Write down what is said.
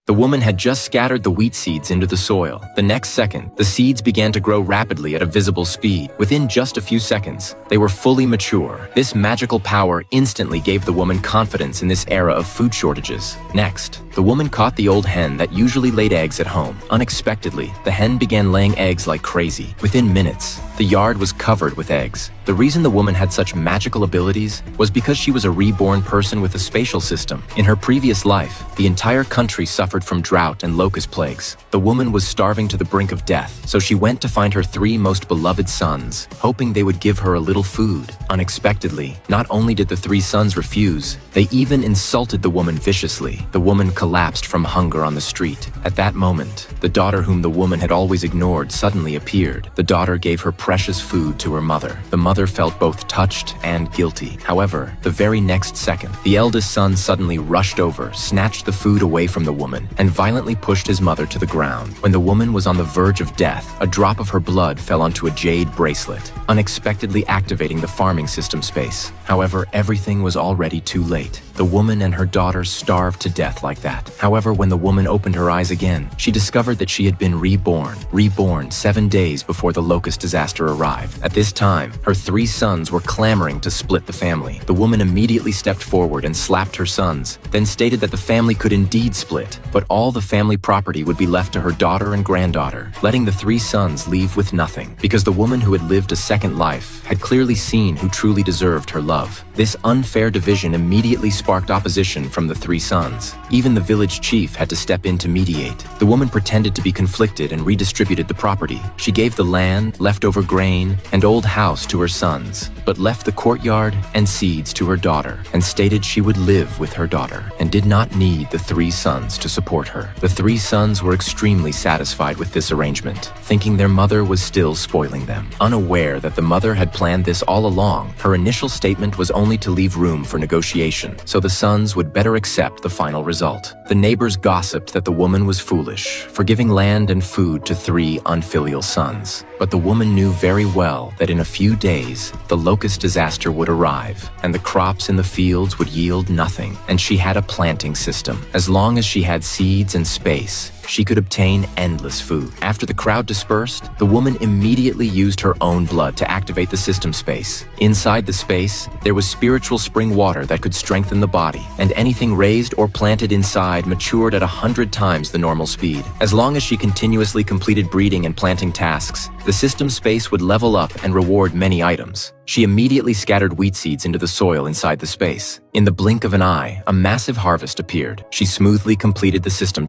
The woman had just scattered the wheat seeds into the soil. The next second, the seeds began to grow rapidly at a visible speed. Within just a few seconds, they were fully mature. This magical power instantly gave the woman confidence in this era of food shortages. Next, the woman caught the old hen that usually laid eggs at home. Unexpectedly, the hen began laying eggs like crazy. Within minutes, the yard was covered with eggs. The reason the woman had such magical abilities was because she was a reborn person with a spatial system. In her previous life, the entire country suffered from drought and locust plagues. The woman was starving to the brink of death, so she went to find her 3 most beloved sons, hoping they would give her a little food. Unexpectedly, not only did the 3 sons refuse, they even insulted the woman viciously. The woman collapsed from hunger on the street. At that moment, the daughter whom the woman had always ignored suddenly appeared. The daughter gave her precious food to her mother. The mother felt both touched and guilty. However, the very next second, the eldest son suddenly rushed over, snatched the food away from the woman, and violently pushed his mother to the ground. When the woman was on the verge of death, a drop of her blood fell onto a jade bracelet, unexpectedly activating the farming system space. However, everything was already too late. The woman and her daughter starved to death like that. However, when the woman opened her eyes again, she discovered that she had been reborn 7 days before the locust disaster arrived. At this time, her 3 sons were clamoring to split the family. The woman immediately stepped forward and slapped her sons, then stated that the family could indeed split, but all the family property would be left to her daughter and granddaughter, letting the 3 sons leave with nothing, because the woman who had lived a second life had clearly seen who truly deserved her love. This unfair division immediately sparked opposition from the 3 sons. Even the village chief had to step in to mediate. The woman pretended to be conflicted and redistributed the property. She gave the land, leftover grain, and old house to her sons, but left the courtyard and seeds to her daughter, and stated she would live with her daughter, and did not need the 3 sons to support her. The 3 sons were extremely satisfied with this arrangement, thinking their mother was still spoiling them. Unaware that the mother had planned this all along, her initial statement was only to leave room for negotiation, so the sons would better accept the final result. The neighbors gossiped that the woman was foolish for giving land and food to 3 unfilial sons. But the woman knew very well that in a few days, the locust disaster would arrive, and the crops in the fields would yield nothing, and she had a planting system. As long as she had seeds and space, she could obtain endless food. After the crowd dispersed, the woman immediately used her own blood to activate the system space. Inside the space, there was spiritual spring water that could strengthen the body, and anything raised or planted inside matured at 100 times the normal speed. As long as she continuously completed breeding and planting tasks, the system space would level up and reward many items. She immediately scattered wheat seeds into the soil inside the space. In the blink of an eye, a massive harvest appeared. She smoothly completed the system